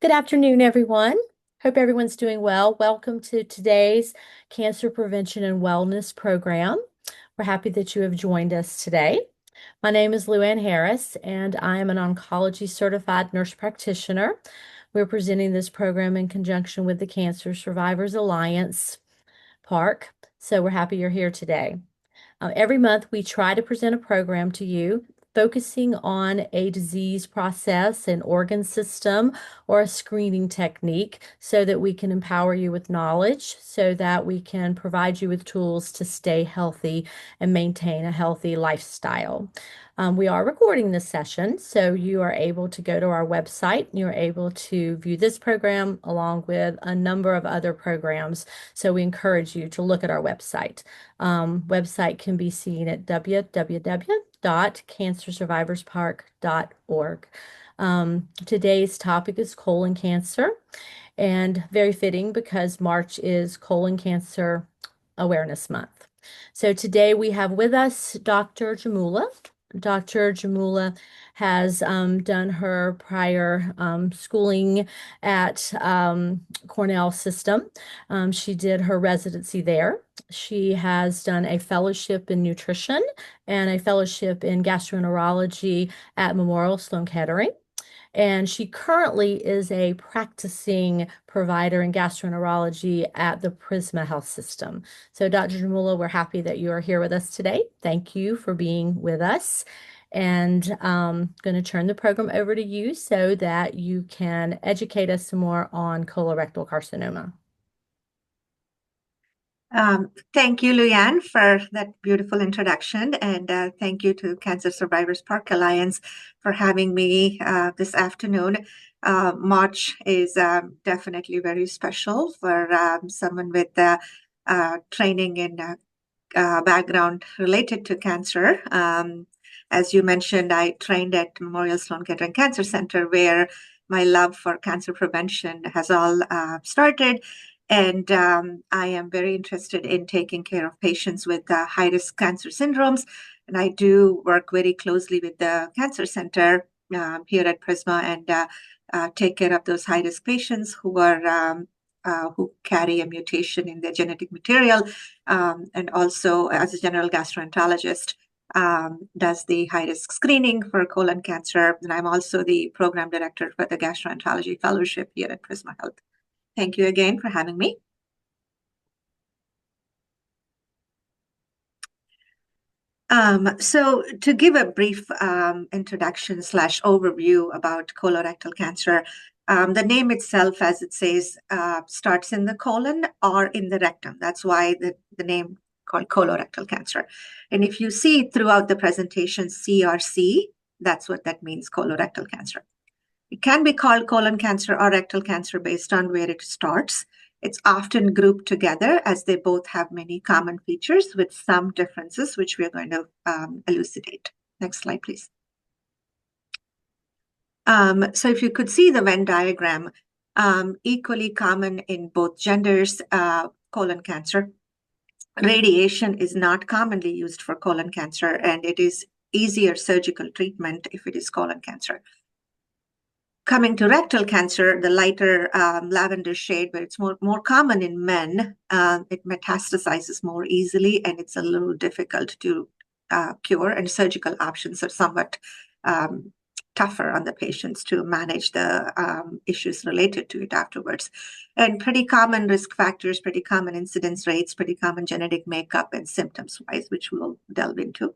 Good afternoon, everyone. Hope everyone's doing well. Welcome to today's Cancer Prevention and Wellness Program. We're happy that you have joined us today. My name is Luann Harris, and I am an oncology certified nurse practitioner. We're presenting this program in conjunction with the Cancer Survivors Alliance, PARC. So we're happy you're here today. Every month, we try to present a program to you focusing on a disease process, an organ system, or a screening technique so that we can empower you with knowledge, so that we can provide you with tools to stay healthy and maintain a healthy lifestyle. We are recording this session, so you are able to go to our website. You're able to view this program along with a number of other programs. So we encourage you to look at our website. Website can be seen at www.cancersurvivorspark.org. Today's topic is colon cancer, and very fitting because March is Colon Cancer Awareness Month. So today we have with us Dr. Jammula. Dr. Jammula has done her prior schooling at Cornell System. She did her residency there. She has done a fellowship in nutrition and a fellowship in gastroenterology at Memorial Sloan Kettering. And she currently is a practicing provider in gastroenterology at the Prisma Health System. So, Dr. Jammula, we're happy that you are here with us today. Thank you for being with us. And I'm going to turn the program over to you so that you can educate us some more on colorectal carcinoma. Thank you, Luann, for that beautiful introduction. And thank you to Cancer Survivors Park Alliance for having me this afternoon. March is definitely very special for someone with training in background related to cancer. As you mentioned, I trained at Memorial Sloan Kettering Cancer Center, where my love for cancer prevention has all started. And I am very interested in taking care of patients with high-risk cancer syndromes. And I do work very closely with the Cancer Center here at Prisma and take care of those high-risk patients who carry a mutation in their genetic material, and also as a general gastroenterologist, does the high-risk screening for colon cancer. And I'm also the program director for the Gastroenterology Fellowship here at Prisma Health. Thank you again for having me. So to give a brief introduction / overview about colorectal cancer, the name itself, as it says, starts in the colon or in the rectum. That's why the name called colorectal cancer. And if you see throughout the presentation CRC, that's what that means, colorectal cancer. It can be called colon cancer or rectal cancer based on where it starts. It's often grouped together as they both have many common features with some differences, which we are going to elucidate. Next slide, please. So if you could see the Venn diagram, equally common in both genders, colon cancer. Radiation is not commonly used for colon cancer, and it is easier surgical treatment if it is colon cancer. Coming to rectal cancer, the lighter lavender shade, where it's more common in men, it metastasizes more easily, and it's a little difficult to cure, and surgical options are somewhat tougher on the patients to manage the issues related to it afterwards. And pretty common risk factors, pretty common incidence rates, pretty common genetic makeup and symptoms-wise, which we'll delve into.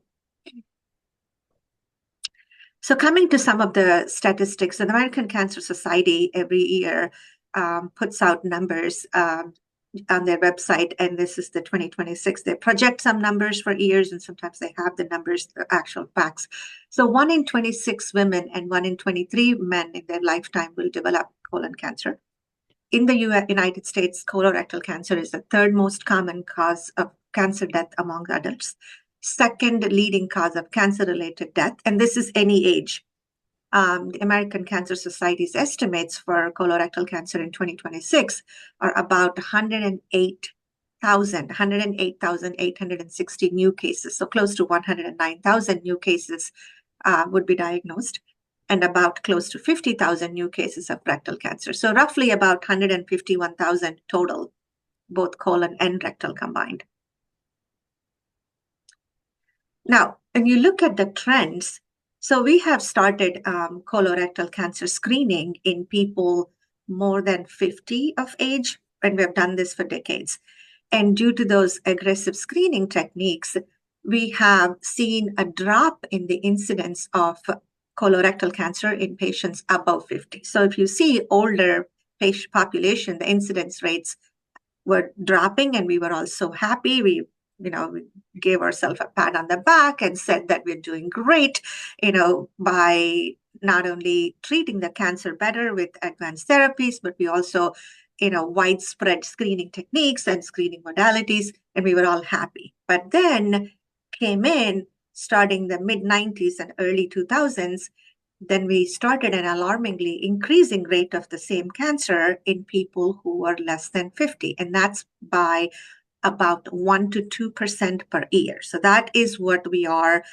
So coming to some of the statistics, the American Cancer Society every year puts out numbers on their website, and this is the 2026. They project some numbers for years, and sometimes they have the numbers, the actual facts. So 1 in 26 women and 1 in 23 men in their lifetime will develop colon cancer. In the United States, colorectal cancer is the third most common cause of cancer death among adults. Second leading cause of cancer-related death, and this is any age. The American Cancer Society's estimates for colorectal cancer in 2026 are about 108,860 new cases, so close to 109,000 new cases would be diagnosed. and about close to 50,000 new cases of rectal cancer. So roughly about 151,000 total, both colon and rectal combined. Now, when you look at the trends, so we have started colorectal cancer screening in people more than 50 of age, and we have done this for decades. And due to those aggressive screening techniques, we have seen a drop in the incidence of colorectal cancer in patients above 50. So if you see older patient population, the incidence rates were dropping, and we were all so happy. We gave ourselves a pat on the back and said that we're doing great, by not only treating the cancer better with advanced therapies, but we also, widespread screening techniques and screening modalities, and we were all happy. But then came in starting the mid 90s and early 2000s, then we started an alarmingly increasing rate of the same cancer in people who were less than 50, and that's by about 1 to 2% per year. So that is what we are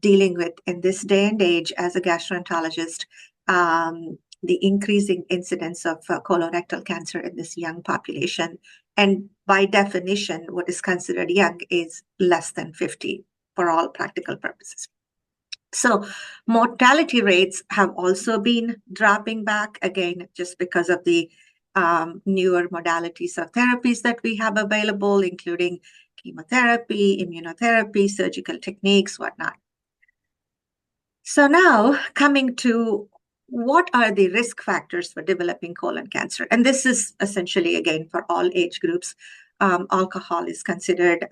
dealing with in this day and age as a gastroenterologist, the increasing incidence of colorectal cancer in this young population. And by definition, what is considered young is less than 50 for all practical purposes. So mortality rates have also been dropping back, again, just because of the newer modalities of therapies that we have available, including chemotherapy, immunotherapy, surgical techniques, whatnot. So now coming to what are the risk factors for developing colon cancer? And this is essentially, again, for all age groups. Alcohol is considered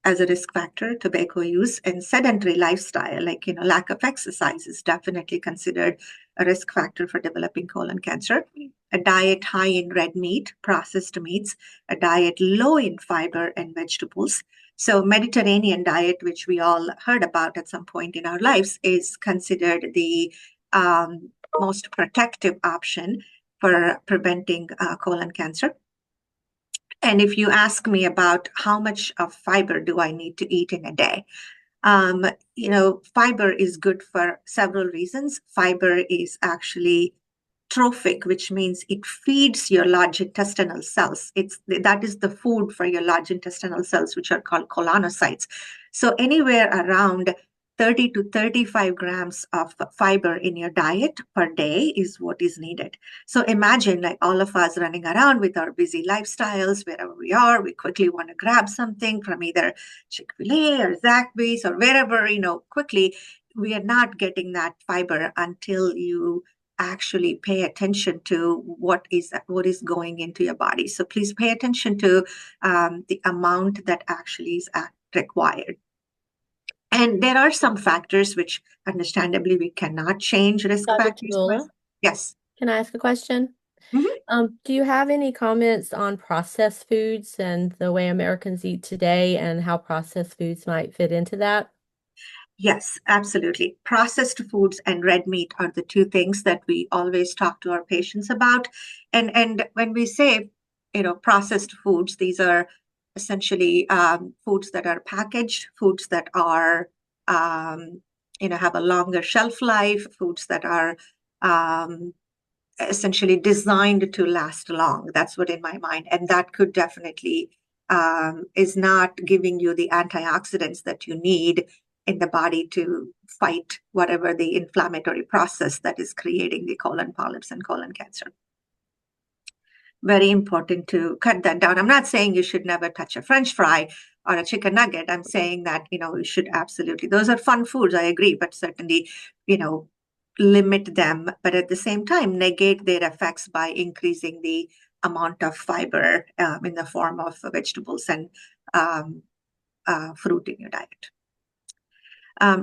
as a risk factor, tobacco use, and sedentary lifestyle, like lack of exercise, is definitely considered a risk factor for developing colon cancer. A diet high in red meat, processed meats, a diet low in fiber and vegetables. So Mediterranean diet, which we all heard about at some point in our lives, is considered the most protective option for preventing colon cancer. And if you ask me about how much of fiber do I need to eat in a day, fiber is good for several reasons. Fiber is actually trophic, which means it feeds your large intestinal cells. That is the food for your large intestinal cells, which are called colonocytes. So anywhere around 30 to 35 grams of fiber in your diet per day is what is needed. So imagine like all of us running around with our busy lifestyles, wherever we are, we quickly want to grab something from either Chick-fil-A or Zaxby's or wherever, quickly. We are not getting that fiber until you actually pay attention to what is going into your body. So please pay attention to the amount that actually is required. And there are some factors which, understandably, we cannot change risk Dr. factors. Jammula, Yes. can I ask a question? Mm-hmm. Do you have any comments on processed foods and the way Americans eat today and how processed foods might fit into that? Yes, absolutely. Processed foods and red meat are the two things that we always talk to our patients about. And when we say, processed foods, these are essentially foods that are packaged, foods that are, have a longer shelf life, foods that are essentially designed to last long. That's what in my mind. And that could definitely is not giving you the antioxidants that you need in the body to fight whatever the inflammatory process that is creating the colon polyps and colon cancer. Very important to cut that down. I'm not saying you should never touch a French fry or a chicken nugget. I'm saying that, you should absolutely, those are fun foods, I agree, but certainly, limit them, but at the same time, negate their effects by increasing the amount of fiber in the form of vegetables and fruit in your diet.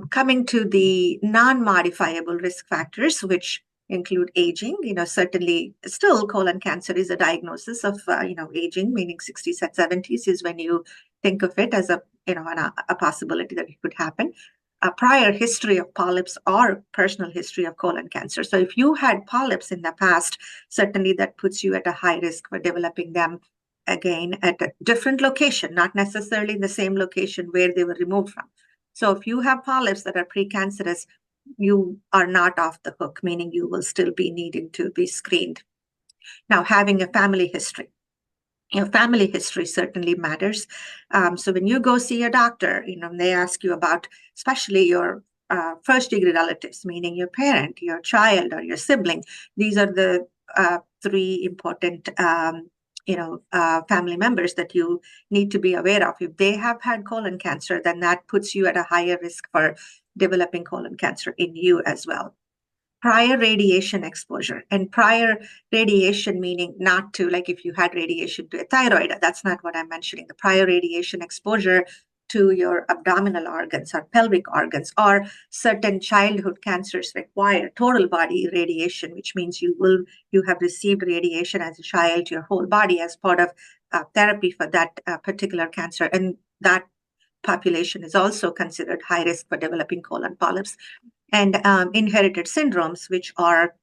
Coming to the non-modifiable risk factors, which include aging, certainly still colon cancer is a diagnosis of, aging, meaning 60s and 70s is when you think of it as a possibility that it could happen. A prior history of polyps or personal history of colon cancer. So if you had polyps in the past, certainly that puts you at a high risk for developing them again at a different location, not necessarily in the same location where they were removed from. So if you have polyps that are precancerous, you are not off the hook, meaning you will still be needing to be screened. Now, having a family history. Your family history certainly matters. So when you go see a doctor, they ask you about, especially your first degree relatives, meaning your parent, your child, or your sibling. These are the three important, family members that you need to be aware of. If they have had colon cancer, then that puts you at a higher risk for developing colon cancer in you as well. Prior radiation exposure, and prior radiation meaning not to, like if you had radiation to a thyroid, that's not what I'm mentioning. The prior radiation exposure to your abdominal organs or pelvic organs, or certain childhood cancers require total body radiation, which means you have received radiation as a child to your whole body as part of therapy for that particular cancer, and that population is also considered high risk for developing colon polyps. And inherited syndromes, which are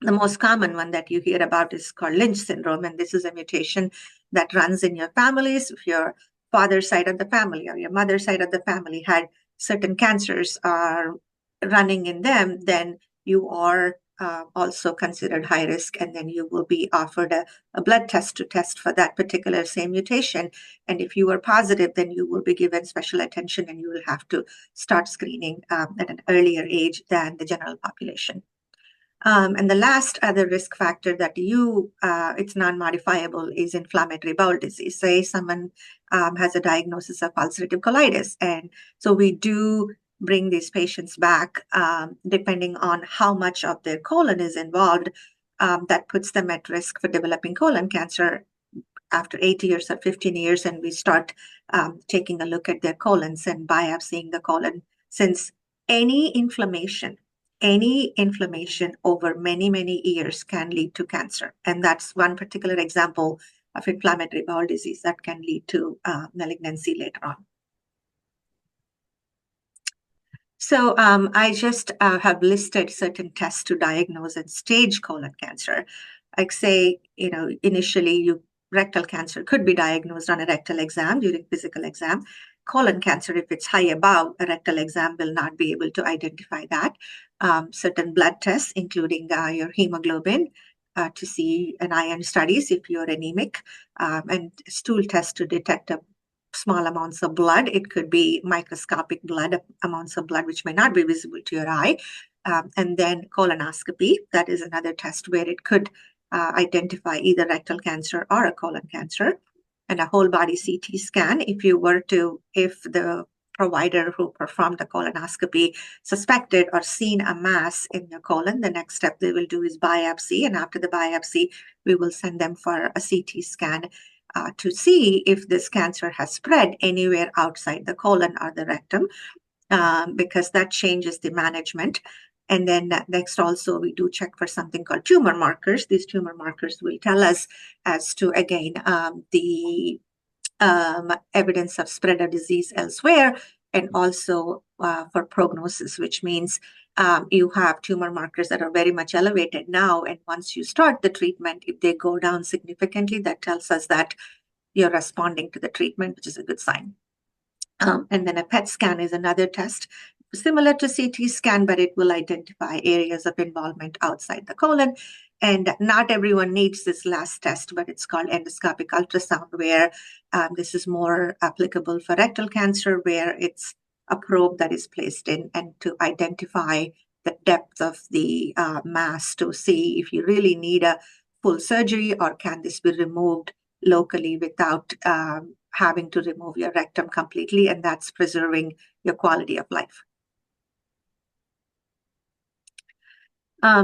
the most common one that you hear about, is called Lynch syndrome. And this is a mutation that runs in your families. If your father's side of the family or your mother's side of the family had certain cancers are running in them, then you are also considered high risk, and then you will be offered a blood test to test for that particular same mutation. And if you are positive, then you will be given special attention, and you will have to start screening at an earlier age than the general population. And the last other risk factor that it's non-modifiable is inflammatory bowel disease. Say someone has a diagnosis of ulcerative colitis. And so we do bring these patients back depending on how much of their colon is involved. That puts them at risk for developing colon cancer after 8 years or 15 years. And we start taking a look at their colons and biopsying the colon, since any inflammation over many, many years can lead to cancer. And that's one particular example of inflammatory bowel disease that can lead to malignancy later on. So I just have listed certain tests to diagnose and stage colon cancer. Like say, initially rectal cancer could be diagnosed on a rectal exam during physical exam. Colon cancer, if it's high above, a rectal exam will not be able to identify that. Certain blood tests, including your hemoglobin, to see an iron studies if you're anemic, and stool tests to detect small amounts of blood. It could be microscopic blood amounts of blood, which may not be visible to your eye. And then colonoscopy, that is another test where it could identify either rectal cancer or a colon cancer. And a whole body CT scan, if the provider who performed the colonoscopy suspected or seen a mass in your colon, the next step they will do is biopsy. And after the biopsy, we will send them for a CT scan to see if this cancer has spread anywhere outside the colon or the rectum, because that changes the management. And then next also, we do check for something called tumor markers. These tumor markers will tell us as to, again, the evidence of spread of disease elsewhere, and also for prognosis, which means you have tumor markers that are very much elevated now. And once you start the treatment, if they go down significantly, that tells us that you're responding to the treatment, which is a good sign. And then a PET scan is another test, similar to CT scan, but it will identify areas of involvement outside the colon. And not everyone needs this last test, but it's called endoscopic ultrasound, where this is more applicable for rectal cancer, where it's a probe that is placed in and to identify the depth of the mass, to see if you really need a full surgery or can this be removed locally without having to remove your rectum completely, and that's preserving your quality of life.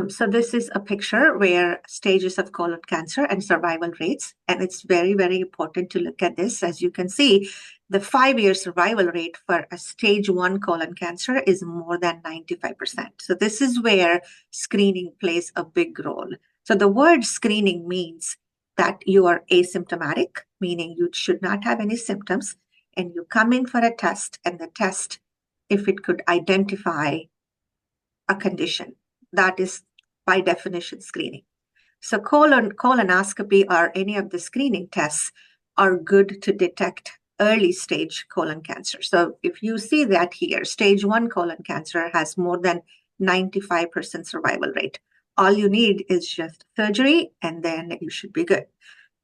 So this is a picture where stages of colon cancer and survival rates, and it's very, very important to look at this. As you can see, the 5-year survival rate for a stage 1 colon cancer is more than 95%. So this is where screening plays a big role. So the word screening means that you are asymptomatic, meaning you should not have any symptoms, and you come in for a test, and the test, if it could identify a condition, that is by definition screening. So colonoscopy or any of the screening tests are good to detect early stage colon cancer. So if you see that here, stage 1 colon cancer has more than 95% survival rate. All you need is just surgery, and then you should be good.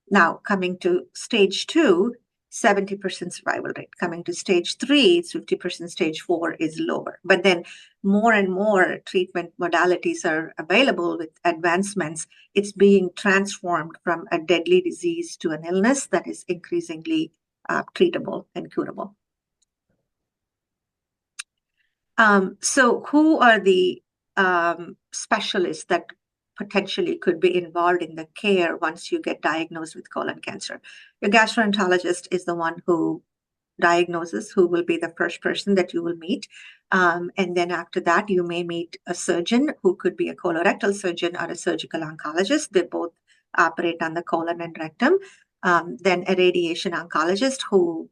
Now, coming to stage 2, 70% survival rate. Coming to stage 3, it's 50%. Stage 4 is lower. But then more and more treatment modalities are available with advancements. It's being transformed from a deadly disease to an illness that is increasingly treatable and curable. So who are the specialists that potentially could be involved in the care once you get diagnosed with colon cancer? Your gastroenterologist is the one who diagnosis, who will be the first person that you will meet. And then after that, you may meet a surgeon who could be a colorectal surgeon or a surgical oncologist. They both operate on the colon and rectum. Then a radiation oncologist who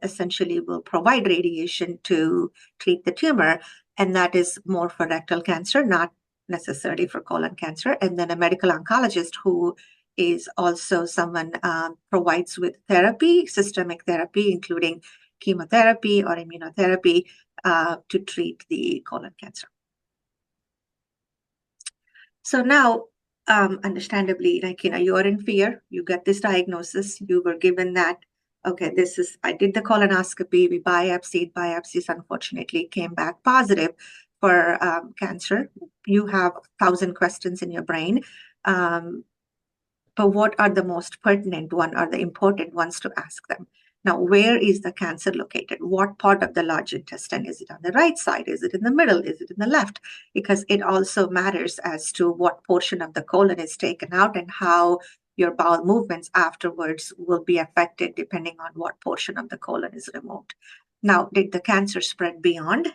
essentially will provide radiation to treat the tumor. And that is more for rectal cancer, not necessarily for colon cancer. And then a medical oncologist who is also someone provides with therapy, systemic therapy, including chemotherapy or immunotherapy to treat the colon cancer. So now, understandably, you are in fear, you get this diagnosis, you were given that, okay, I did the colonoscopy, we biopsied, biopsies unfortunately came back positive for cancer. You have 1,000 questions in your brain. But what are the most pertinent one or the important ones to ask them? Now, where is the cancer located? What part of the large intestine? Is it on the right side? Is it in the middle? Is it in the left? Because it also matters as to what portion of the colon is taken out and how your bowel movements afterwards will be affected depending on what portion of the colon is removed. Now, did the cancer spread beyond,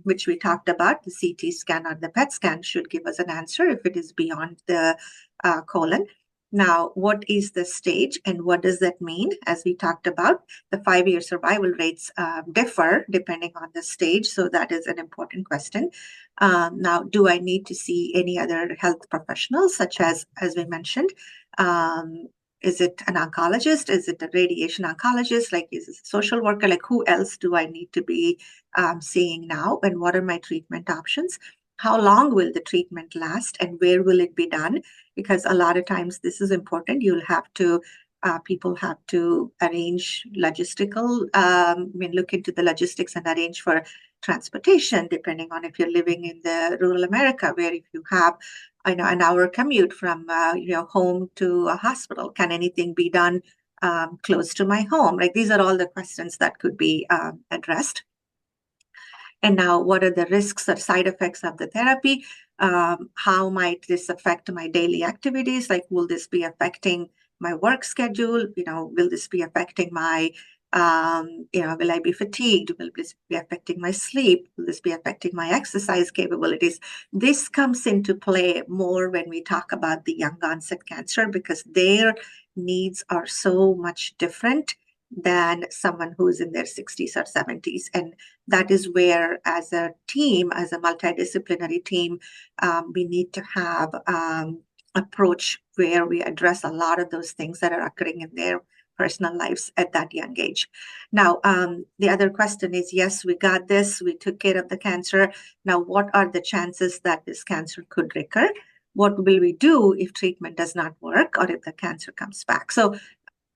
which we talked about? The CT scan or the PET scan should give us an answer if it is beyond the colon. Now, what is the stage and what does that mean? As we talked about, the 5-year survival rates differ depending on the stage. So that is an important question. Now, do I need to see any other health professionals, such as we mentioned? Is it an oncologist? Is it a radiation oncologist? Like, is it a social worker? Like, who else do I need to be seeing now? And what are my treatment options? How long will the treatment last and where will it be done? Because a lot of times this is important. People have to arrange logistical, look into the logistics and arrange for transportation, depending on if you're living in the rural America, where if you have an hour commute from home to a hospital, can anything be done close to my home? Like, these are all the questions that could be addressed. And now, what are the risks or side effects of the therapy? How might this affect my daily activities? Like, will this be affecting my work schedule? Will this be affecting my, will I be fatigued? Will this be affecting my sleep? Will this be affecting my exercise capabilities? This comes into play more when we talk about the young onset cancer, because their needs are so much different than someone who's in their 60s or 70s. And that is where, as a team, as a multidisciplinary team, we need to have approach where we address a lot of those things that are occurring in their personal lives at that young age. Now, the other question is, yes, we got this, we took care of the cancer. Now, what are the chances that this cancer could recur? What will we do if treatment does not work or if the cancer comes back? So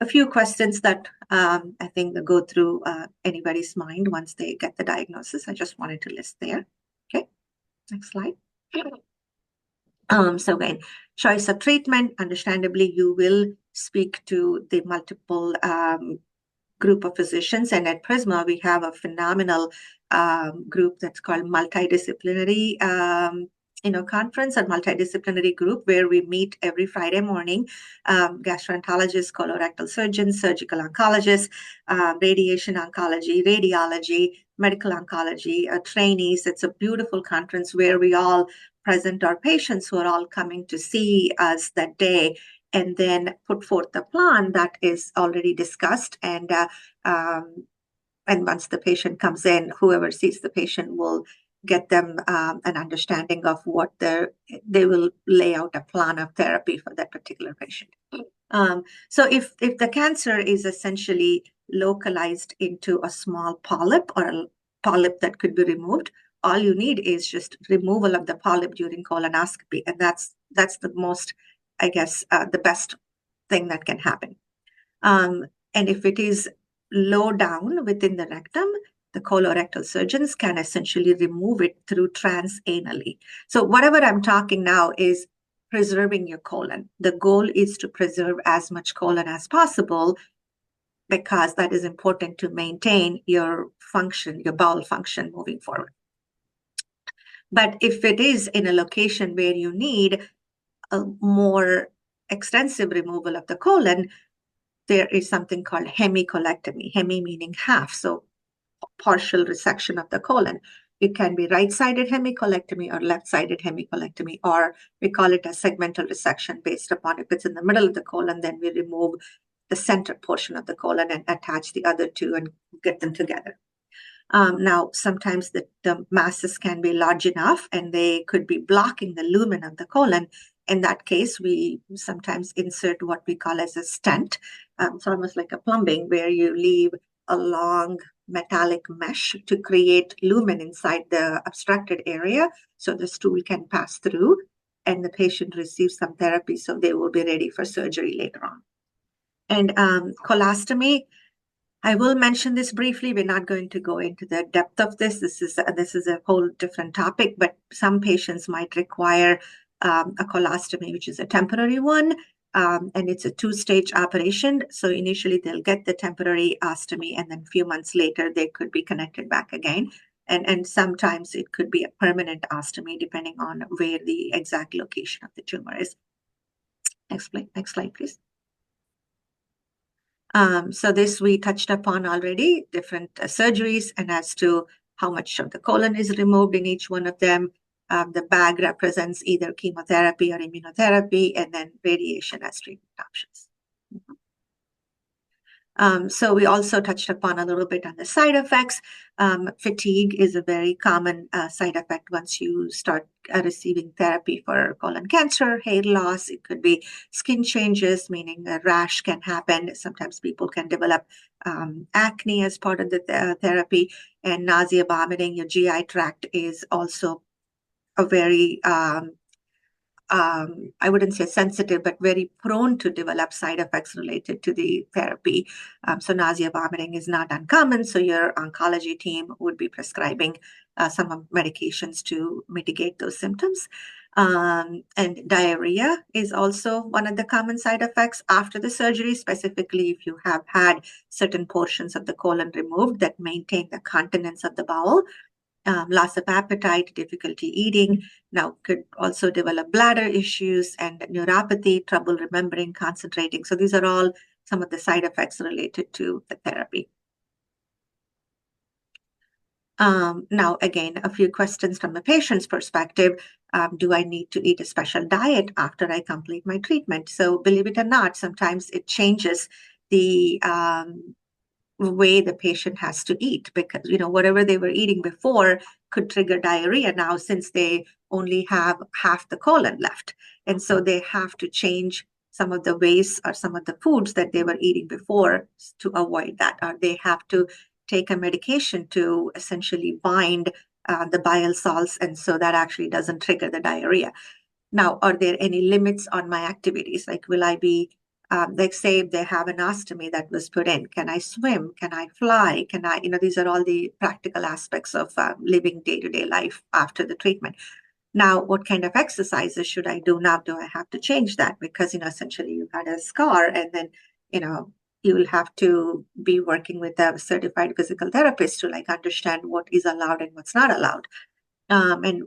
a few questions that I think that go through anybody's mind once they get the diagnosis. I just wanted to list there. Okay, next slide. So again, choice of treatment. Understandably, you will speak to the multiple group of physicians, and at Prisma, we have a phenomenal group that's called multidisciplinary conference, a multidisciplinary group where we meet every Friday morning, gastroenterologists, colorectal surgeons, surgical oncologists, radiation oncology, radiology, medical oncology, trainees. It's a beautiful conference where we all present our patients who are all coming to see us that day, and then put forth the plan that is already discussed. And once the patient comes in, whoever sees the patient will get them an understanding of what they will lay out a plan of therapy for that particular patient. So if the cancer is essentially localized into a small polyp or a polyp that could be removed. All you need is just removal of the polyp during colonoscopy, and that's the most, I guess, the best thing that can happen. And if it is low down within the rectum, the colorectal surgeons can essentially remove it through transanally. So whatever I'm talking now is preserving your colon. The goal is to preserve as much colon as possible because that is important to maintain your function, your bowel function moving forward. But if it is in a location where you need a more extensive removal of the colon, there is something called hemicolectomy, hemi meaning half, so partial resection of the colon. It can be right-sided hemicolectomy or left-sided hemicolectomy, or we call it a segmental resection based upon if it's in the middle of the colon, then we remove the center portion of the colon and attach the other two and get them together. Now, sometimes the masses can be large enough and they could be blocking the lumen of the colon. In that case, we sometimes insert what we call as a stent. It's almost like a plumbing where you leave a long metallic mesh to create lumen inside the obstructed area so the stool can pass through and the patient receives some therapy so they will be ready for surgery later on. And colostomy, I will mention this briefly. We're not going to go into the depth of this. This is a whole different topic, but some patients might require a colostomy, which is a temporary one, and it's a two-stage operation. So initially they'll get the temporary ostomy, and then a few months later they could be connected back again. And sometimes it could be a permanent ostomy, depending on where the exact location of the tumor is. Next slide, please. So this we touched upon already, different surgeries, and as to how much of the colon is removed in each one of them. The bag represents either chemotherapy or immunotherapy, and then radiation as treatment options. So we also touched upon a little bit on the side effects. Fatigue is a very common side effect once you start receiving therapy for colon cancer, hair loss. It could be skin changes, meaning a rash can happen. Sometimes people can develop acne as part of the therapy, and nausea, vomiting. Your GI tract is also a very I wouldn't say sensitive, but very prone to develop side effects related to the therapy. So nausea, vomiting is not uncommon. So your oncology team would be prescribing some medications to mitigate those symptoms. And diarrhea is also one of the common side effects after the surgery, specifically if you have had certain portions of the colon removed that maintain the continence of the bowel. Loss of appetite, difficulty eating. Now could also develop bladder issues and neuropathy, trouble remembering, concentrating. So these are all some of the side effects related to the therapy. Now, again, a few questions from the patient's perspective. Do I need to eat a special diet after I complete my treatment? So believe it or not, sometimes it changes the way the patient has to eat, because whatever they were eating before could trigger diarrhea now, since they only have half the colon left, and so they have to change some of the ways or some of the foods that they were eating before to avoid that, or they have to take a medication to essentially bind the bile salts, and so that actually doesn't trigger the diarrhea. Now, are there any limits on my activities? Like, will I be like, say if they have an ostomy that was put in, can I swim? Can I fly? Can I, these are all the practical aspects of living day-to-day life after the treatment. Now, what kind of exercises should I do now? Do I have to change that? Because, essentially you had a scar, and then, you will have to be working with a certified physical therapist to understand what is allowed and what's not allowed. And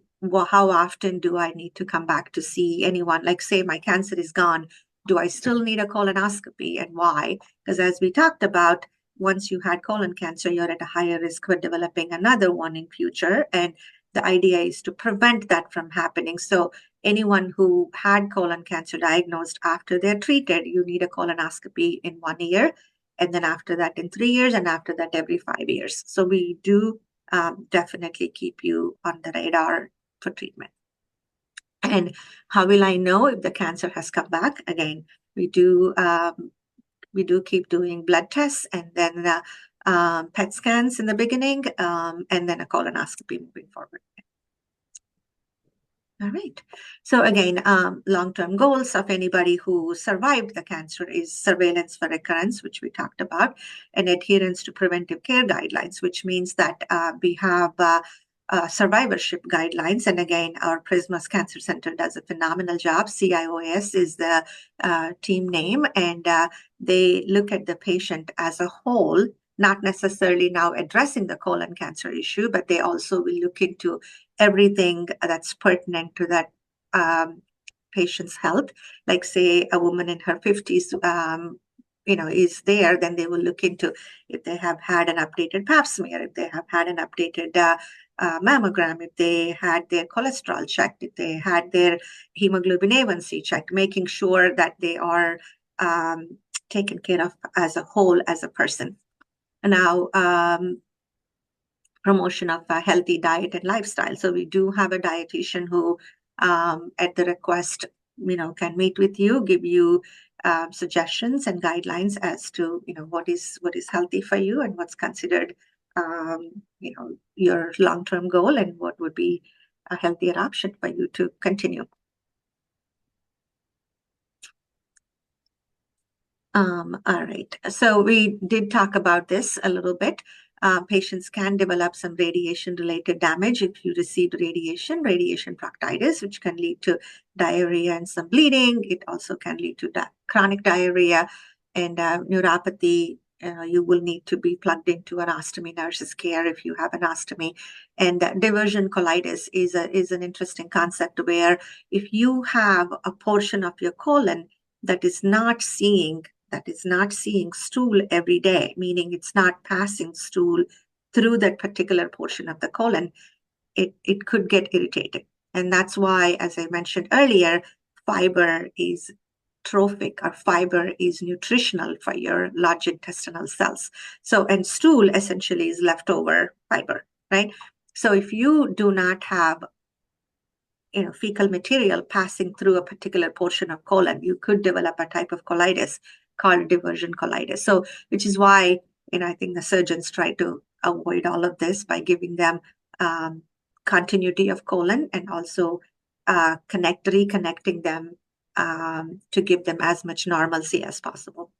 how often do I need to come back to see anyone? Like, say my cancer is gone, do I still need a colonoscopy, and why? Because as we talked about, once you had colon cancer, you're at a higher risk for developing another one in future. And the idea is to prevent that from happening. So anyone who had colon cancer diagnosed after they're treated, you need a colonoscopy in 1 year. And then after that in 3 years, and after that every 5 years. So we do definitely keep you on the radar for treatment. And how will I know if the cancer has come back? Again, we we do keep doing blood tests and then PET scans in the beginning, and then a colonoscopy moving forward. All right. So again, long-term goals of anybody who survived the cancer is surveillance for recurrence, which we talked about, and adherence to preventive care guidelines, which means that we have survivorship guidelines. And again, our Prisma's Cancer Center does a phenomenal job. CIOS is the team name, and they look at the patient as a whole, not necessarily now addressing the colon cancer issue, but they also will look into everything that's pertinent to that patient's health. Like say a woman in her 50s, is there, then they will look into if they have had an updated pap smear, if they have had an updated mammogram, if they had their cholesterol checked, if they had their hemoglobin A1C checked, making sure that they are taken care of as a whole, as a person. Now, promotion of a healthy diet and lifestyle. So we do have a dietitian who, at the request, can meet with you, give you suggestions and guidelines as to what is healthy for you and what's considered your long-term goal and what would be a healthier option for you to continue. All right. So we did talk about this a little bit. Patients can develop some radiation-related damage if you received radiation proctitis, which can lead to diarrhea and some bleeding. It also can lead to chronic diarrhea and neuropathy. You will need to be plugged into an ostomy nurse's care if you have an ostomy. And diversion colitis is an interesting concept where if you have a portion of your colon that is not seeing stool every day, meaning it's not passing stool through that particular portion of the colon, it could get irritated. And that's why, as I mentioned earlier, fiber is trophic, or fiber is nutritional for your large intestinal cells. So, and stool essentially is leftover fiber, right? So if you do not have fecal material passing through a particular portion of colon, you could develop a type of colitis called diversion colitis. So, which is why, I think the surgeons try to avoid all of this by giving them continuity of colon and also reconnecting them to give them as much normalcy as possible.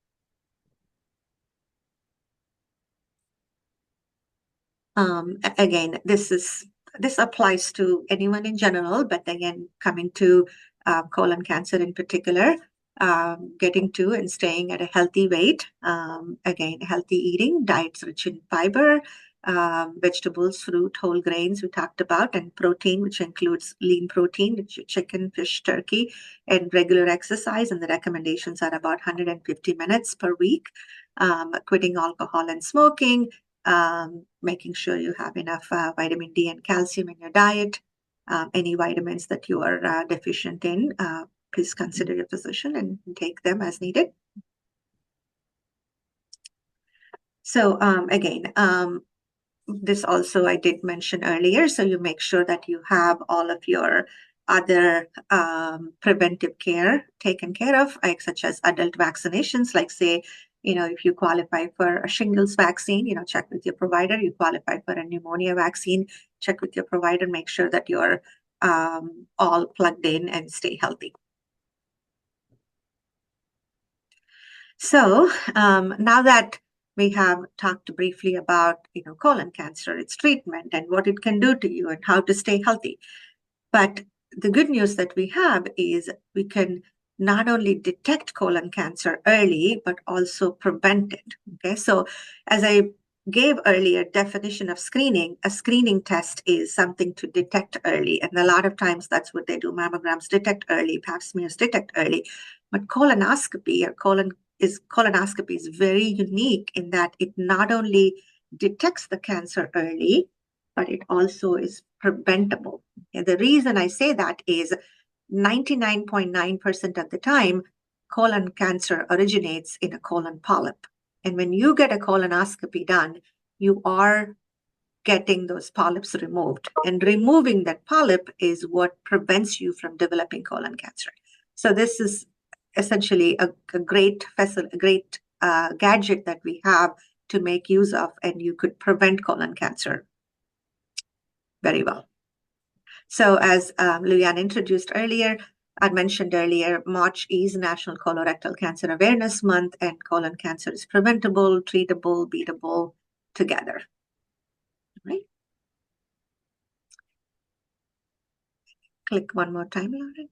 Again, this applies to anyone in general, but again, coming to colon cancer in particular, getting to and staying at a healthy weight. Again, healthy eating, diets rich in fiber, vegetables, fruit, whole grains we talked about, and protein, which includes lean protein, which is chicken, fish, turkey, and regular exercise. And the recommendations are about 150 minutes per week. Quitting alcohol and smoking, making sure you have enough vitamin D and calcium in your diet. Any vitamins that you are deficient in, please consider your physician and take them as needed. So again, this also I did mention earlier, so you make sure that you have all of your other preventive care taken care of, like such as adult vaccinations, like say, if you qualify for a shingles vaccine, check with your provider. You qualify for a pneumonia vaccine, check with your provider, make sure that you're all plugged in and stay healthy. So now that we have talked briefly about, colon cancer, its treatment and what it can do to you and how to stay healthy. But the good news that we have is we can not only detect colon cancer early, but also prevent it. Okay, so as I gave earlier definition of screening, a screening test is something to detect early. And a lot of times that's what they do. Mammograms detect early, pap smears detect early. But colonoscopy is very unique in that it not only detects the cancer early, but it also is preventable. And the reason I say that is 99.9% of the time, colon cancer originates in a colon polyp. And when you get a colonoscopy done, you are getting those polyps removed. And removing that polyp is what prevents you from developing colon cancer. So this is essentially a great gadget that we have to make use of, and you could prevent colon cancer very well. So as Luyan introduced earlier, I mentioned earlier, March is National Colorectal Cancer Awareness Month, and colon cancer is preventable, treatable, beatable together. Right? Click one more time, Lauren.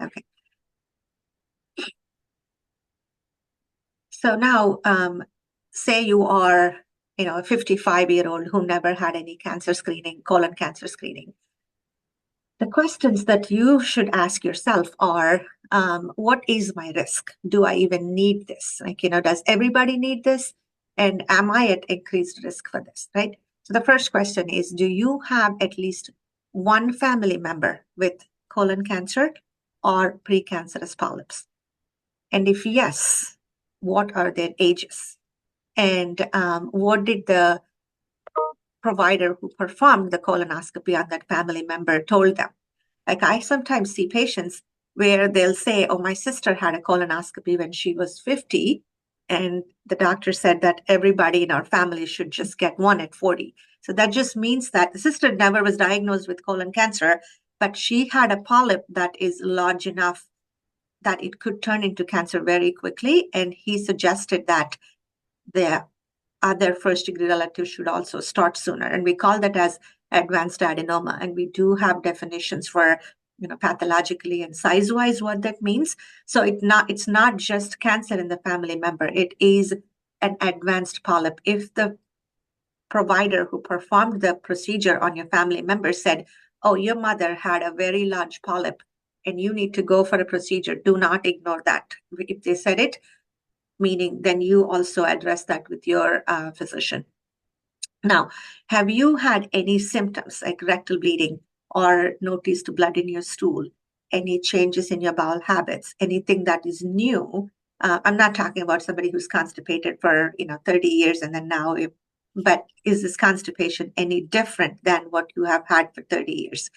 Okay. So now, say you are, a 55-year-old who never had any cancer screening, colon cancer screening. The questions that you should ask yourself are, what is my risk? Do I even need this? Does everybody need this? And am I at increased risk for this, right? So the first question is, do you have at least one family member with colon cancer or precancerous polyps? And if yes, what are their ages? And what did the provider who performed the colonoscopy on that family member told them? Like, I sometimes see patients where they'll say, oh, my sister had a colonoscopy when she was 50, and the doctor said that everybody in our family should just get one at 40. So that just means that the sister never was diagnosed with colon cancer, but she had a polyp that is large enough that it could turn into cancer very quickly. And he suggested that the other first degree relatives should also start sooner. And we call that as advanced adenoma. And we do have definitions for, pathologically and size-wise what that means. So it's not just cancer in the family member. It is an advanced polyp. If the provider who performed the procedure on your family member said, oh, your mother had a very large polyp and you need to go for a procedure, do not ignore that. If they said it, meaning then you also address that with your physician. Now, have you had any symptoms like rectal bleeding or noticed blood in your stool, any changes in your bowel habits, anything that is new? I'm not talking about somebody who's constipated for 30 years and then now, but is this constipation any different than what you have had for 30 years?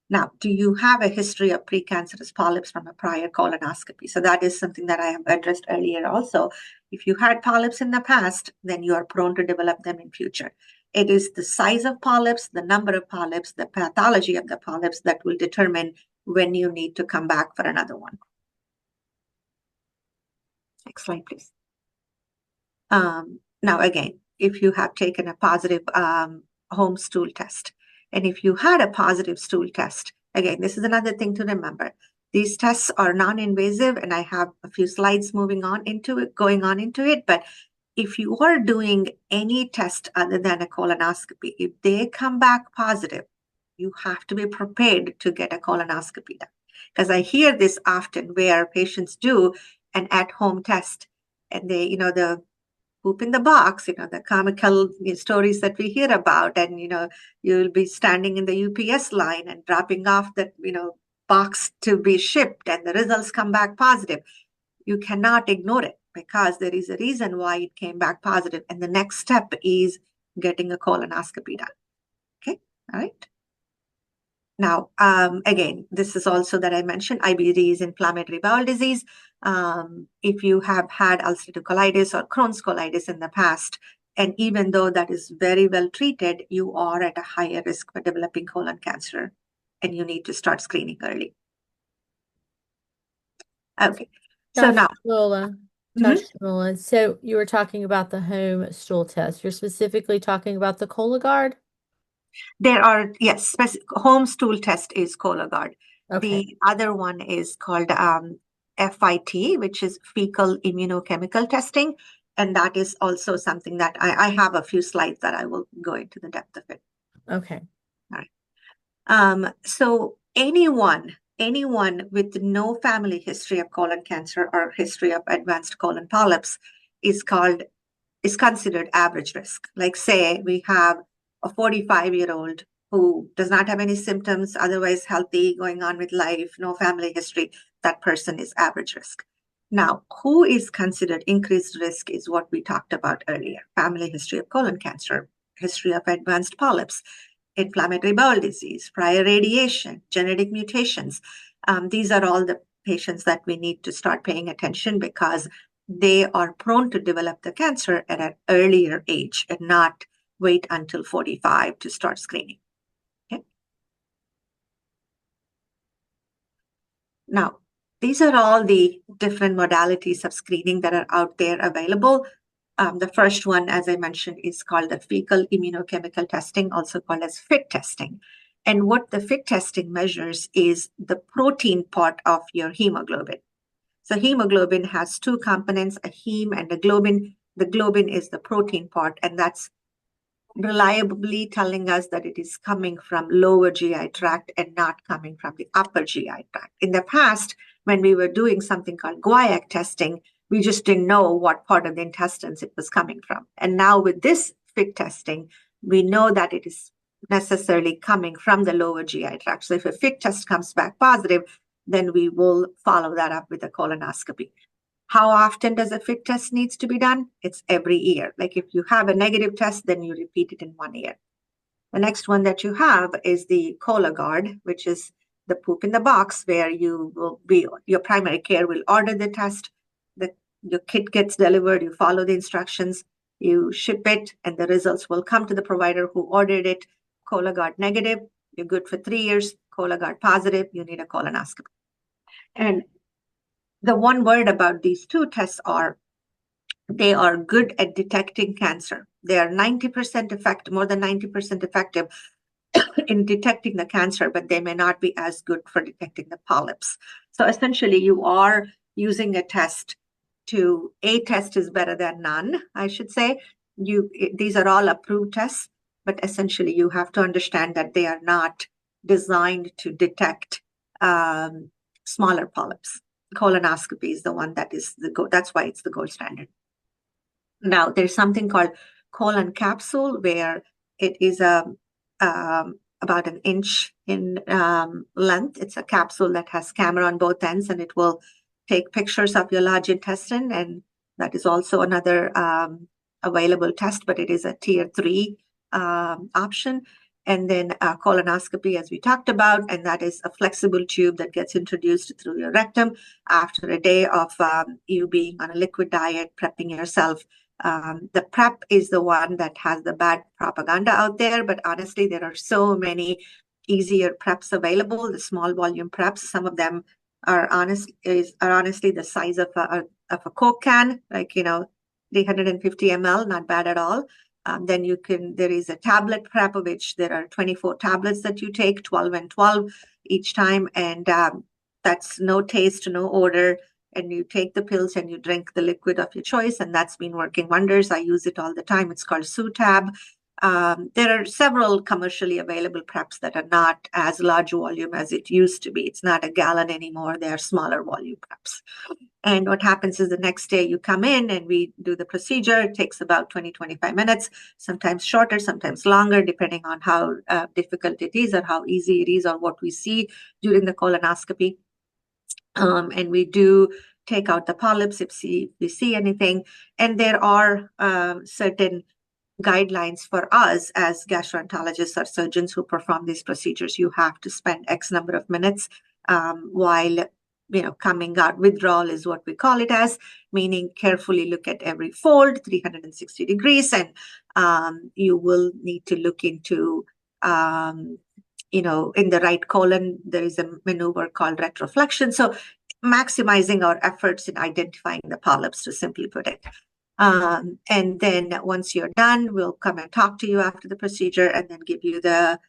Now, do you have a history of precancerous polyps from a prior colonoscopy? So that is something that I have addressed earlier also. If you had polyps in the past, then you are prone to develop them in future. It is the size of polyps, the number of polyps, the pathology of the polyps that will determine when you need to come back for another one. Next slide, please. Now, again, if you have taken a positive home stool test, and if you had a positive stool test, again, this is another thing to remember. These tests are non-invasive, and I have a few slides going on into it. But if you are doing any test other than a colonoscopy, if they come back positive, you have to be prepared to get a colonoscopy done. Because I hear this often where patients do an at-home test, and they, the poop in the box, the comical stories that we hear about. And, you'll be standing in the UPS line and dropping off that, box to be shipped, and the results come back positive. You cannot ignore it because there is a reason why it came back positive. And the next step is getting a colonoscopy done. Okay. All right. Now, again, this is also that I mentioned, IBD is inflammatory bowel disease. If you have had ulcerative colitis or Crohn's colitis in the past, and even though that is very well treated, you are at a higher risk for developing colon cancer, and you need to start screening early. Okay, so now. Dr. Jammula, so you were talking about the home stool test. You're specifically talking about the Cologuard? There are, yes, home stool test is Cologuard. Okay. The other one is called FIT, which is fecal immunochemical testing. And that is also something that I have a few slides that I will go into the depth of it. Okay. All right. So anyone with no family history of colon cancer or history of advanced colon polyps is considered average risk. Like, say we have a 45-year-old who does not have any symptoms, otherwise healthy, going on with life, no family history, that person is average risk. Now, who is considered increased risk is what we talked about earlier: family history of colon cancer, history of advanced polyps, inflammatory bowel disease, prior radiation, genetic mutations. These are all the patients that we need to start paying attention, because they are prone to develop the cancer at an earlier age and not wait until 45 to start screening. Okay. Now, these are all the different modalities of screening that are out there available. The first one, as I mentioned, is called the fecal immunochemical testing, also called as FIT testing. And what the FIT testing measures is the protein part of your hemoglobin. So hemoglobin has two components, a heme and a globin. The globin is the protein part, and that's reliably telling us that it is coming from lower GI tract and not coming from the upper GI tract. In the past, when we were doing something called guaiac testing, we just didn't know what part of the intestines it was coming from. And now with this FIT testing, we know that it is necessarily coming from the lower GI tract. So if a FIT test comes back positive, then we will follow that up with a colonoscopy. How often does a FIT test needs to be done? It's every year. Like if you have a negative test, then you repeat it in 1 year. The next one that you have is the Cologuard, which is the poop in the box, where your primary care will order the test. Your kit gets delivered, you follow the instructions, you ship it, and the results will come to the provider who ordered it. Cologuard negative, you're good for 3 years. Cologuard positive, you need a colonoscopy. And the one word about these two tests are they are good at detecting cancer. They are 90% effective, more than 90% effective in detecting the cancer, but they may not be as good for detecting the polyps. So essentially, you are using a test a test is better than none, I should say. These are all approved tests, but essentially you have to understand that they are not designed to detect smaller polyps. Colonoscopy is the one that is that's why it's the gold standard. Now, there's something called colon capsule, where it is about an inch in length. It's a capsule that has camera on both ends, and it will take pictures of your large intestine. And that is also another available test, but it is a tier 3 option. And then colonoscopy, as we talked about, and that is a flexible tube that gets introduced through your rectum after a day of you being on a liquid diet, prepping yourself. The prep is the one that has the bad propaganda out there, but honestly, there are so many easier preps available, the small volume preps. Some of them are honestly the size of a Coke can, like, 350 ml, not bad at all. Then there is a tablet prep, of which there are 24 tablets that you take, 12 and 12 each time. And that's no taste, no odor. And you take the pills and you drink the liquid of your choice. And that's been working wonders. I use it all the time. It's called Sutab. There are several commercially available preps that are not as large volume as it used to be. It's not a gallon anymore. They are smaller volume preps. And what happens is the next day you come in and we do the procedure. It takes about 20-25 minutes, sometimes shorter, sometimes longer, depending on how difficult it is or how easy it is or what we see during the colonoscopy. And we do take out the polyps if we see anything. And there are certain guidelines for us as gastroenterologists or surgeons who perform these procedures. You have to spend X number of minutes while coming out. Withdrawal is what we call it as, meaning carefully look at every fold, 360 degrees, and you will need to look into in the right colon, there is a maneuver called retroflexion. So maximizing our efforts in identifying the polyps, to simply put it. And then once you're done, we'll come and talk to you after the procedure and then give you the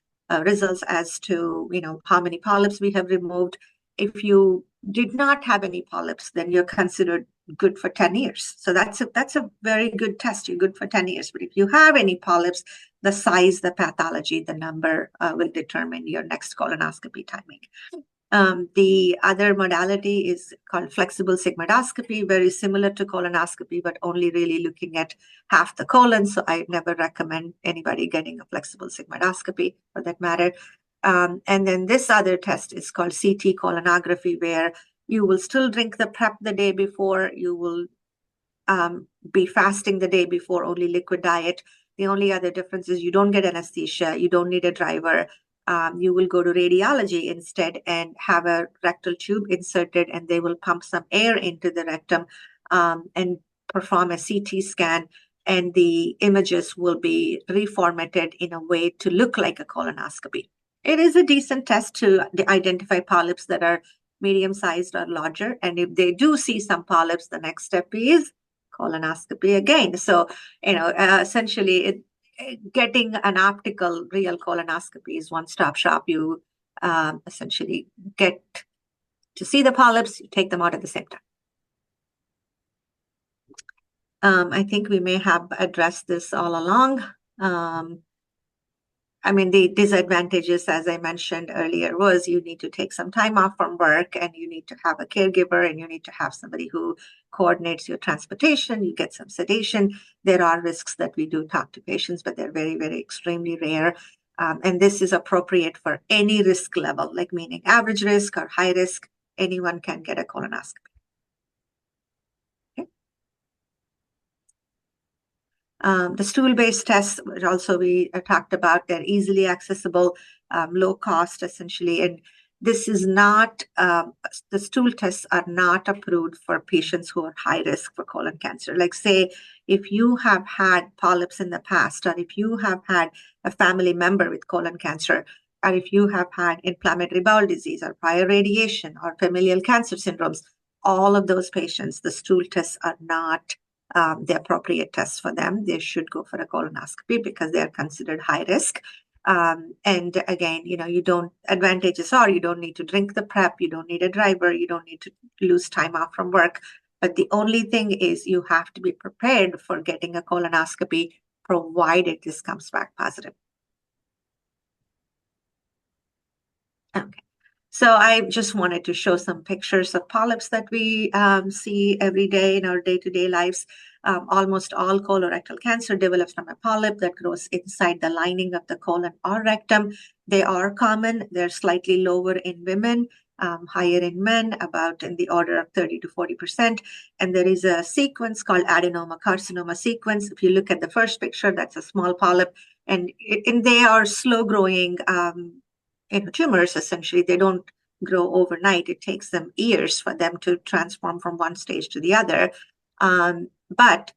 results as to, how many polyps we have removed. If you did not have any polyps, then you're considered good for 10 years. So that's a very good test. You're good for 10 years. But if you have any polyps, the size, the pathology, the number will determine your next colonoscopy timing. The other modality is called flexible sigmoidoscopy, very similar to colonoscopy, but only really looking at half the colon. So I never recommend anybody getting a flexible sigmoidoscopy for that matter. And then this other test is called CT colonography, where you will still drink the prep the day before. You will be fasting the day before, only liquid diet. The only other difference is you don't get anesthesia. You don't need a driver. You will go to radiology instead and have a rectal tube inserted, and they will pump some air into the rectum and perform a CT scan, and the images will be reformatted in a way to look like a colonoscopy. It is a decent test to identify polyps that are medium-sized or larger. And if they do see some polyps, the next step is colonoscopy again. So, essentially, getting an optical real colonoscopy is one-stop shop. You essentially get to see the polyps, you take them out at the same time. I think we may have addressed this all along. The disadvantages, as I mentioned earlier, was you need to take some time off from work, and you need to have a caregiver, and you need to have somebody who coordinates your transportation. You get some sedation. There are risks that we do talk to patients, but they're very, very extremely rare. And this is appropriate for any risk level, like meaning average risk or high risk. Anyone can get a colonoscopy. The stool-based tests, which also we talked about, they're easily accessible, low cost, essentially. And this is not, the stool tests are not approved for patients who are high risk for colon cancer. Like, say, if you have had polyps in the past, or if you have had a family member with colon cancer, or if you have had inflammatory bowel disease or prior radiation or familial cancer syndromes, all of those patients, the stool tests are not the appropriate tests for them. They should go for a colonoscopy because they are considered high risk. And again, advantages are you don't need to drink the prep, you don't need a driver, you don't need to lose time off from work. But the only thing is you have to be prepared for getting a colonoscopy, provided this comes back positive. Okay. So I just wanted to show some pictures of polyps that we see every day in our day-to-day lives. Almost all colorectal cancer develops from a polyp that grows inside the lining of the colon or rectum. They are common. They're slightly lower in women, higher in men, about in the order of 30 to 40%. And there is a sequence called adenoma carcinoma sequence. If you look at the first picture, that's a small polyp. And they are slow-growing tumors. Essentially, they don't grow overnight. It takes them years for them to transform from one stage to the other. And that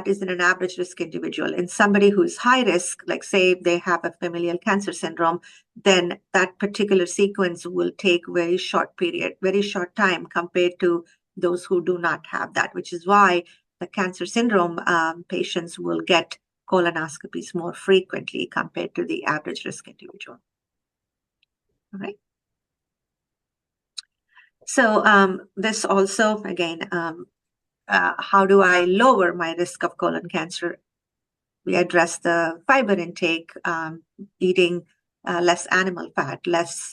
is in an average risk individual. In somebody who is high risk, like say they have a familial cancer syndrome, then that particular sequence will take very short time compared to those who do not have that, which is why the cancer syndrome patients will get colonoscopies more frequently compared to the average risk individual. All right. So this also, again, how do I lower my risk of colon cancer? We address the fiber intake, eating less animal fat, less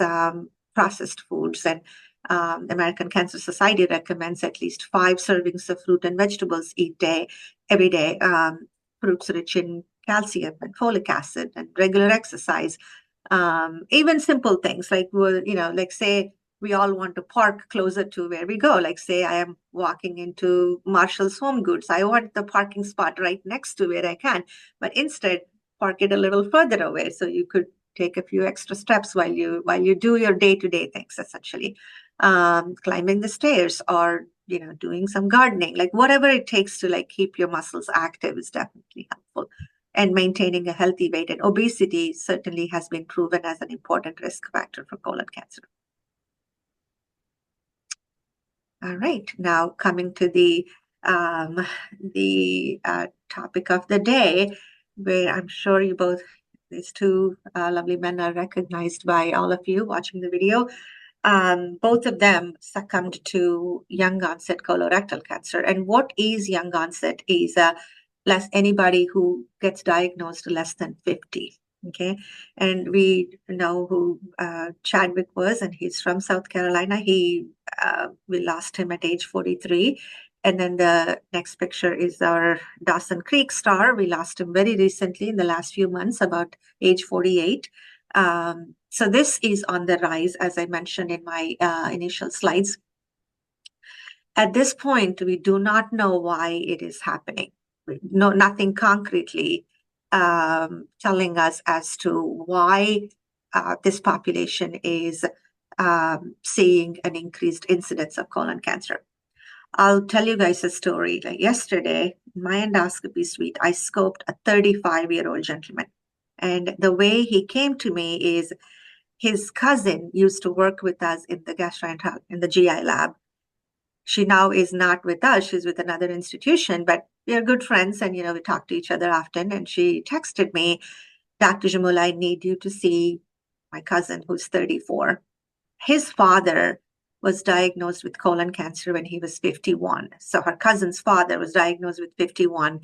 processed foods, and the American Cancer Society recommends at least 5 servings of fruit and vegetables every day. Fruits rich in calcium and folic acid, and regular exercise. Even simple things like, like say we all want to park closer to where we go. Like say I am walking into Marshall's Home Goods. I want the parking spot right next to where I can, but instead park it a little further away. So you could take a few extra steps while you do your day-to-day things, essentially. Climbing the stairs, or doing some gardening, like whatever it takes to keep your muscles active is definitely helpful. And maintaining a healthy weight, and obesity certainly has been proven as an important risk factor for colon cancer. All right, now coming to the topic of the day, where I'm sure these two lovely men are recognized by all of you watching the video. Both of them succumbed to young onset colorectal cancer. And what is young onset is anybody who gets diagnosed less than 50. Okay. And we know who Chadwick was, and he's from South Carolina. We lost him at age 43. And then the next picture is our Dawson Creek star. We lost him very recently in the last few months, about age 48. So this is on the rise, as I mentioned in my initial slides. At this point, we do not know why it is happening. Nothing concretely telling us as to why this population is seeing an increased incidence of colon cancer. I'll tell you guys a story. Like yesterday, in my endoscopy suite, I scoped a 35-year-old gentleman. And the way he came to me is his cousin used to work with us in the in the GI lab. She now is not with us, she's with another institution, but we are good friends and we talk to each other often. And she texted me, Dr. Jammula, I need you to see my cousin who's 34. His father was diagnosed with colon cancer when he was 51. So her cousin's father was diagnosed with 51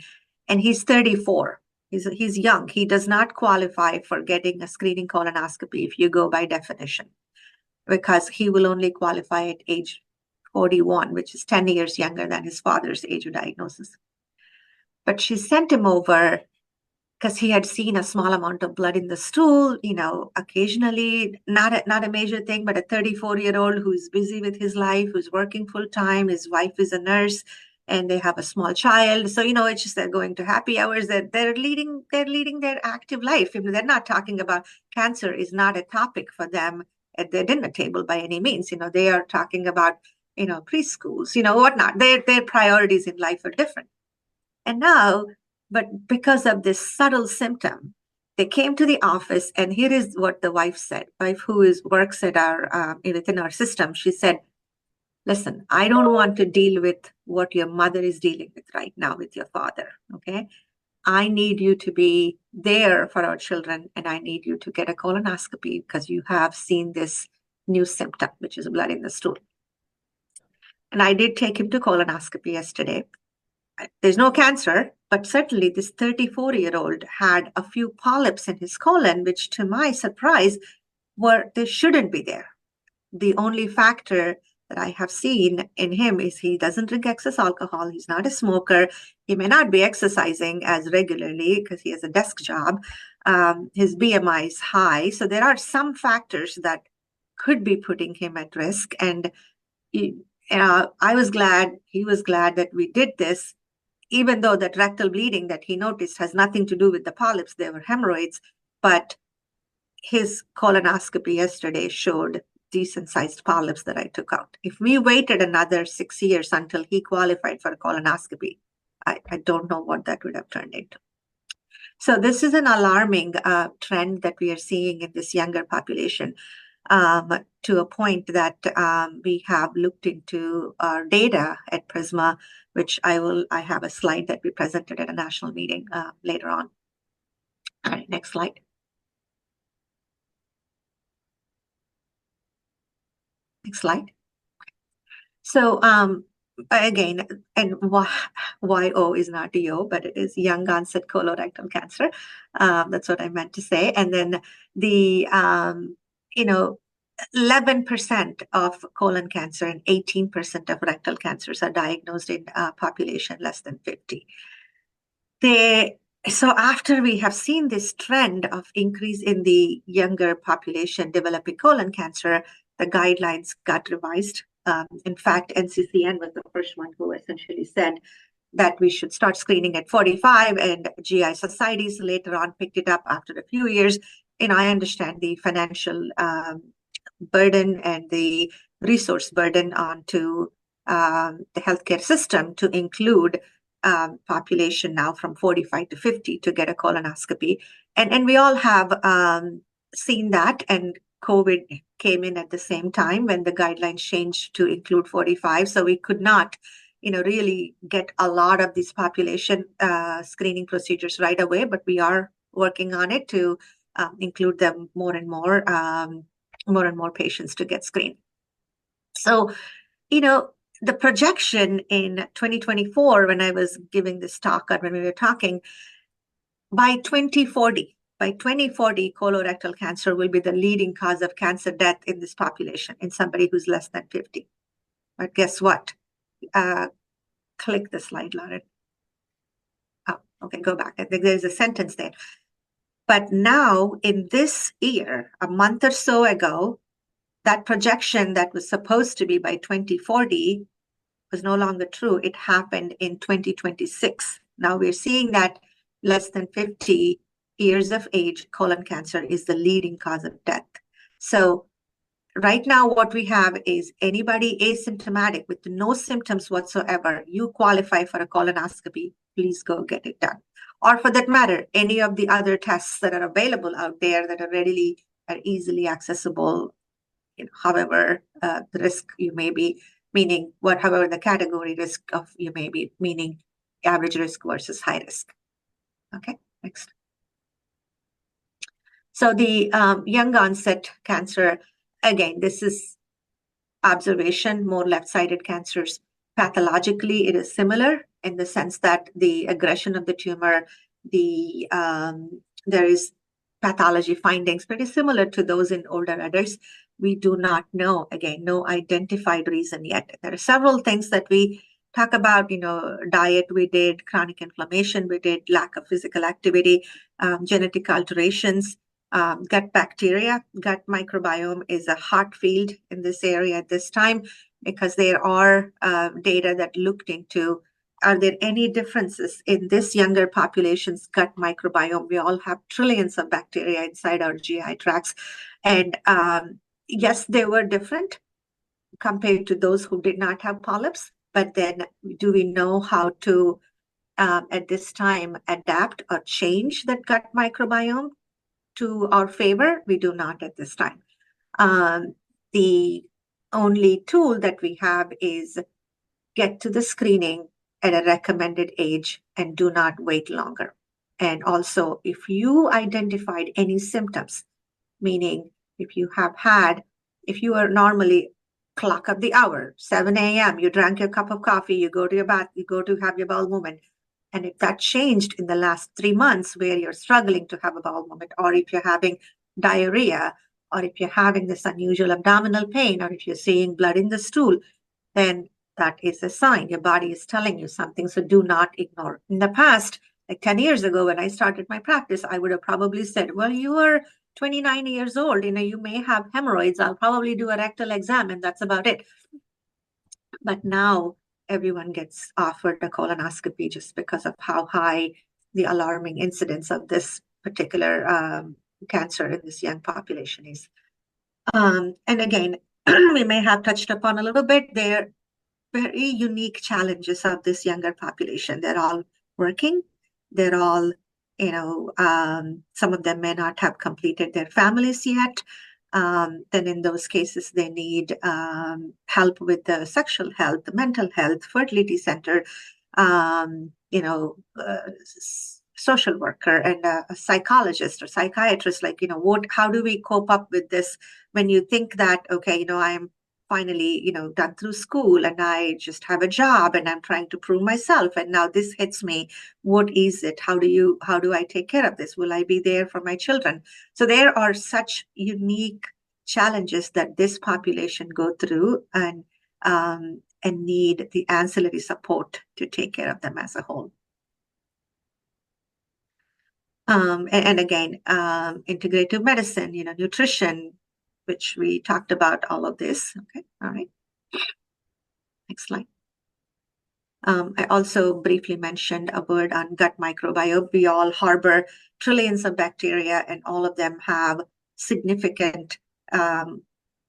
and he's 34. He's young. He does not qualify for getting a screening colonoscopy if you go by definition, because he will only qualify at age 41, which is 10 years younger than his father's age of diagnosis. But she sent him over because he had seen a small amount of blood in the stool, occasionally, not a major thing, but a 34-year-old who's busy with his life, who's working full time. His wife is a nurse and they have a small child. So, it's just they're going to happy hours, that they're leading their active life. They're not talking about cancer is not a topic for them at their dinner table by any means. They are talking about, preschools, whatnot. Their priorities in life are different. And now, but because of this subtle symptom, they came to the office, and here is what the wife said. Wife who works at our within our system. She said, "Listen, I don't want to deal with what your mother is dealing with right now with your father. Okay, I need you to be there for our children, and I need you to get a colonoscopy because you have seen this new symptom, which is blood in the stool." And I did take him to colonoscopy yesterday. There's no cancer, but certainly this 34-year-old had a few polyps in his colon, which to my surprise, they shouldn't be there. The only factor that I have seen in him is he doesn't drink excess alcohol. He's not a smoker. He may not be exercising as regularly because he has a desk job. His BMI is high. So there are some factors that could be putting him at risk. And I was glad, he was glad that we did this, even though that rectal bleeding that he noticed has nothing to do with the polyps, they were hemorrhoids, but his colonoscopy yesterday showed decent sized polyps that I took out. If we waited another 6 years until he qualified for a colonoscopy, I don't know what that would have turned into. So this is an alarming trend that we are seeing in this younger population, to a point that we have looked into our data at Prisma, which I have a slide that we presented at a national meeting later on. All right, next slide. Next slide. So again, and YO is not DO, but it is young onset colorectal cancer. That's what I meant to say. And then the 11% of colon cancer and 18% of rectal cancers are diagnosed in a population less than 50. So after we have seen this trend of increase in the younger population developing colon cancer, the guidelines got revised. In fact, NCCN was the first one who essentially said that we should start screening at 45, and GI societies later on picked it up after a few years. I understand the financial burden and the resource burden onto the healthcare system to include population now from 45 to 50 to get a colonoscopy. And we all have seen that, and COVID came in at the same time when the guidelines changed to include 45. So we could not, really get a lot of these population screening procedures right away, but we are working on it to include them more and more patients to get screened. So, the projection in 2024, when I was giving this talk or when we were talking, by 2040, colorectal cancer will be the leading cause of cancer death in this population, in somebody who's less than 50. But guess what? Click the slide, Lauren. Oh, okay, go back. I think there's a sentence there. But now, in this year, a month or so ago, that projection that was supposed to be by 2040 was no longer true. It happened in 2026. Now we're seeing that less than 50 years of age, colon cancer is the leading cause of death. So right now, what we have is anybody asymptomatic with no symptoms whatsoever, you qualify for a colonoscopy, please go get it done. Or for that matter, any of the other tests that are available out there that are easily accessible, however the risk you may be, meaning however the category risk of you may be, meaning average risk versus high risk. Okay, next. So the young onset cancer, again, this is observation, more left-sided cancers. Pathologically, it is similar in the sense that the aggression of the tumor, there is pathology findings pretty similar to those in older adults. We do not know, again, no identified reason yet. There are several things that we talk about, diet we did, chronic inflammation we did, lack of physical activity, genetic alterations, gut bacteria. Gut microbiome is a hot field in this area at this time because there are data that looked into, are there any differences in this younger population's gut microbiome? We all have trillions of bacteria inside our GI tracts. And yes, they were different compared to those who did not have polyps. But then do we know how to, at this time, adapt or change that gut microbiome to our favor? We do not at this time. The only tool that we have is get to the screening at a recommended age and do not wait longer. And also, if you identified any symptoms, meaning if you are normally clock of the hour, 7 a.m., you drank your cup of coffee, you go to your bath, you go to have your bowel movement, and if that changed in the last 3 months where you're struggling to have a bowel movement, or if you're having diarrhea, or if you're having this unusual abdominal pain, or if you're seeing blood in the stool, then that is a sign your body is telling you something. So do not ignore. In the past, like 10 years ago, when I started my practice, I would have probably said, well, you are 29 years old, you may have hemorrhoids. I'll probably do a rectal exam and that's about it. But now everyone gets offered a colonoscopy just because of how high the alarming incidence of this particular cancer in this young population is. And again, we may have touched upon a little bit, they're very unique challenges of this younger population. They're all working. They're all, some of them may not have completed their families yet. Then in those cases, they need help with the sexual health, the mental health, fertility center, social worker and a psychologist or psychiatrist. How do we cope up with this when you think that, okay, I'm finally, done through school and I just have a job and I'm trying to prove myself. And now this hits me. What is it? How do I take care of this? Will I be there for my children? So there are such unique challenges that this population go through and need the ancillary support to take care of them as a whole. And again, integrative medicine, nutrition, which we talked about all of this. Okay, all right. Next slide. I also briefly mentioned a word on gut microbiome. We all harbor trillions of bacteria, and all of them have significant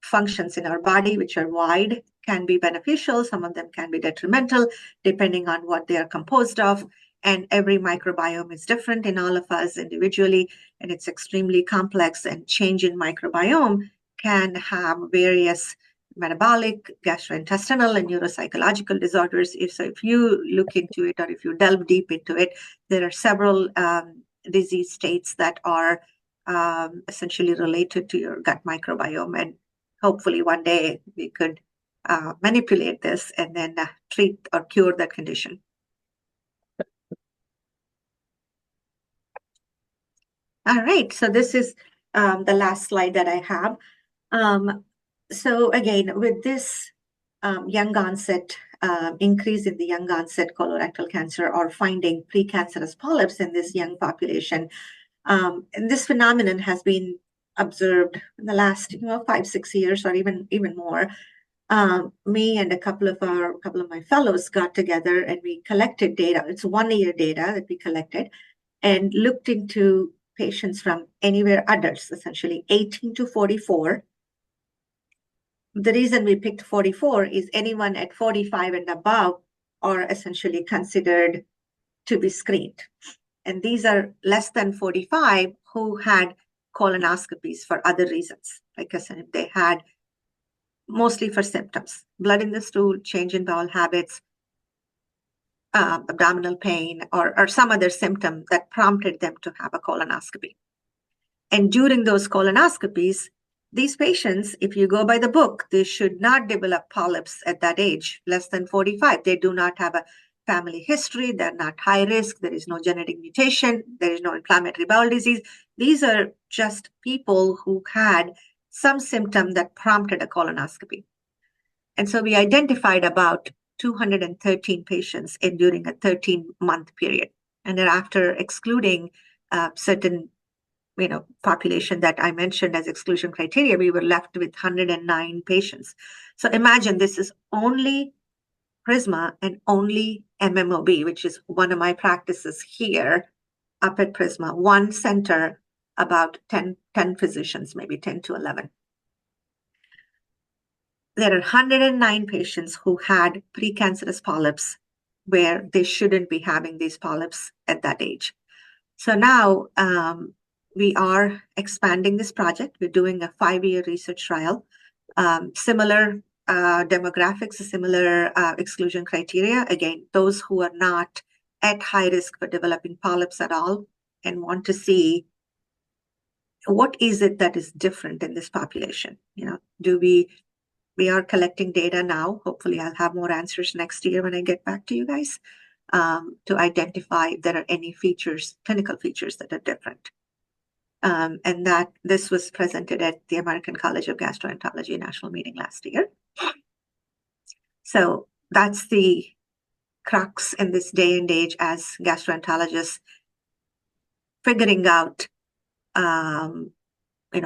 functions in our body, which are wide, can be beneficial. Some of them can be detrimental, depending on what they are composed of. And every microbiome is different in all of us individually, and it's extremely complex. And change in microbiome can have various metabolic, gastrointestinal, and neuropsychological disorders. If you look into it or if you delve deep into it, there are several disease states that are essentially related to your gut microbiome. And hopefully one day we could manipulate this and then treat or cure that condition. All right, so this is the last slide that I have. So again, with this young onset, increase in the young onset colorectal cancer or finding precancerous polyps in this young population, and this phenomenon has been observed in the last 5-6 years or even more. Me and a couple of my fellows got together and we collected data. It's 1-year data that we collected and looked into patients from anywhere, adults, essentially 18 to 44, the reason we picked 44 is anyone at 45 and above are essentially considered to be screened. And these are less than 45 who had colonoscopies for other reasons. Like I said, they had mostly for symptoms, blood in the stool, change in bowel habits, abdominal pain, or some other symptom that prompted them to have a colonoscopy. And during those colonoscopies, these patients, if you go by the book, they should not develop polyps at that age, less than 45. They do not have a family history. They're not high risk. There is no genetic mutation. There is no inflammatory bowel disease. These are just people who had some symptom that prompted a colonoscopy. And so we identified about 213 patients during a 13-month period. And thereafter, excluding certain population that I mentioned as exclusion criteria, we were left with 109 patients. So imagine this is only Prisma and only MMOB, which is one of my practices here up at Prisma, one center, about 10 physicians, maybe 10 to 11. There are 109 patients who had precancerous polyps where they shouldn't be having these polyps at that age. So now we are expanding this project. We're doing a 5-year research trial, similar demographics, similar exclusion criteria. Again, those who are not at high risk for developing polyps at all and want to see what is it that is different in this population. We are collecting data now. Hopefully, I'll have more answers next year when I get back to you guys to identify if there are any features, clinical features that are different. And that this was presented at the American College of Gastroenterology National Meeting last year. So that's the crux in this day and age as gastroenterologists figuring out,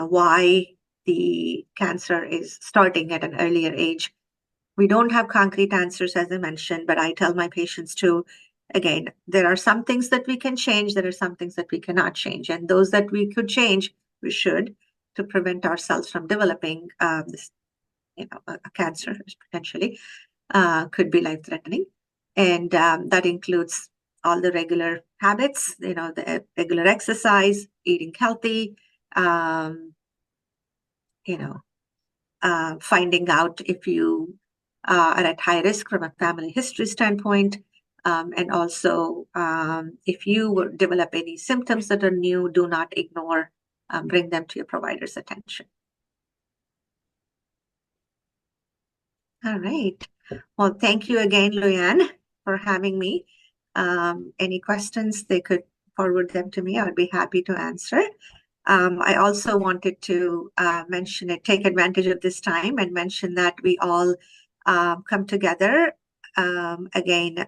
why the cancer is starting at an earlier age. We don't have concrete answers, as I mentioned, but I tell my patients too, again, there are some things that we can change, there are some things that we cannot change. And those that we could change, we should, to prevent ourselves from developing this, a cancer potentially, could be life-threatening. And that includes all the regular habits, the regular exercise, eating healthy, finding out if you are at high risk from a family history standpoint. And also, if you develop any symptoms that are new, do not ignore, bring them to your provider's attention. All right. Well, thank you again, Luann, for having me. Any questions, they could forward them to me. I would be happy to answer. I also wanted to mention it, take advantage of this time and mention that we all come together again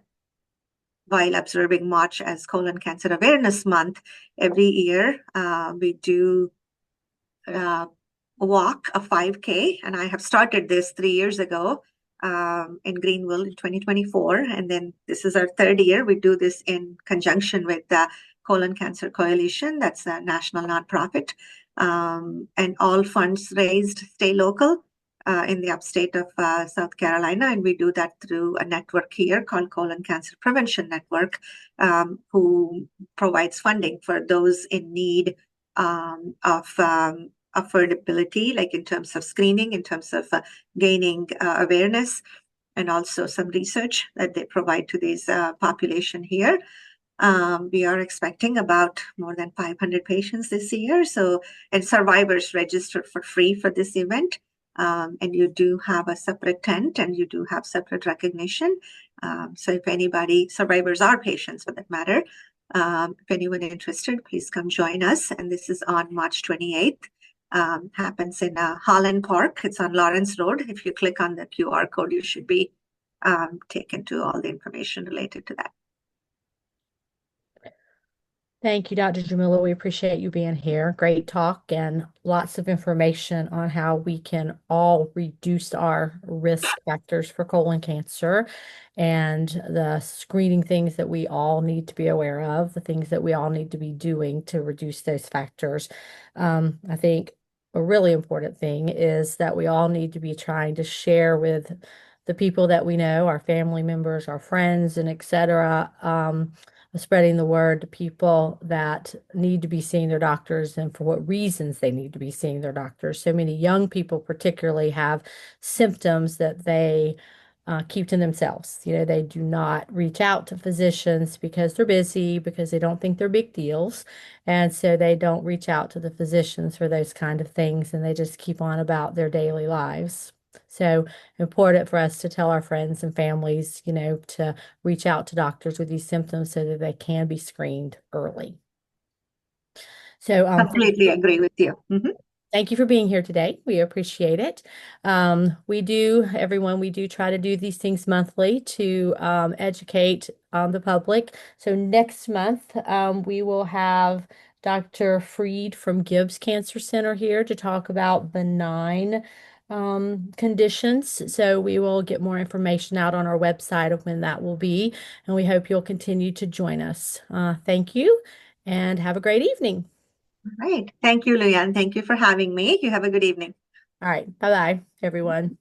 while observing March as Colon Cancer Awareness Month. Every year we do walk a 5K, and I have started this 3 years ago in Greenville in 2024, and then this is our 3rd year. We do this in conjunction with the Colon Cancer Coalition. That's a national nonprofit, and all funds raised stay local in the upstate of South Carolina, and we do that through a network here called Colon Cancer Prevention Network, who provides funding for those in need of affordability, like in terms of screening, in terms of gaining awareness, and also some research that they provide to this population here. We are expecting about more than 500 patients this year. And survivors registered for free for this event. And you do have a separate tent and you do have separate recognition. So if anybody, survivors are patients for that matter, if anyone interested, please come join us. And this is on March 28th. Happens in Holland Park. It's on Lawrence Road. If you click on the QR code, you should be taken to all the information related to that. Thank you, Dr. Jammula. We appreciate you being here. Great talk and lots of information on how we can all reduce our risk factors for colon cancer and the screening things that we all need to be aware of, the things that we all need to be doing to reduce those factors. I think a really important thing is that we all need to be trying to share with the people that we know, our family members, our friends, and etc. Spreading the word to people that need to be seeing their doctors and for what reasons they need to be seeing their doctors. So many young people, particularly, have symptoms that they keep to themselves. They do not reach out to physicians because they're busy, because they don't think they're big deals. And so they don't reach out to the physicians for those kind of things, and they just keep on about their daily lives. So important for us to tell our friends and families, to reach out to doctors with these symptoms so that they can be screened early. So Completely agree with you. thank you for being here today. We appreciate it. We do try to do these things monthly to educate the public. So next month, we will have Dr. Freed from Gibbs Cancer Center here to talk about benign conditions. So we will get more information out on our website of when that will be, and we hope you'll continue to join us. Thank you, and have a great evening. All right. Thank you, Luyan. Thank you for having me. You have a good evening. All right. Bye bye, everyone.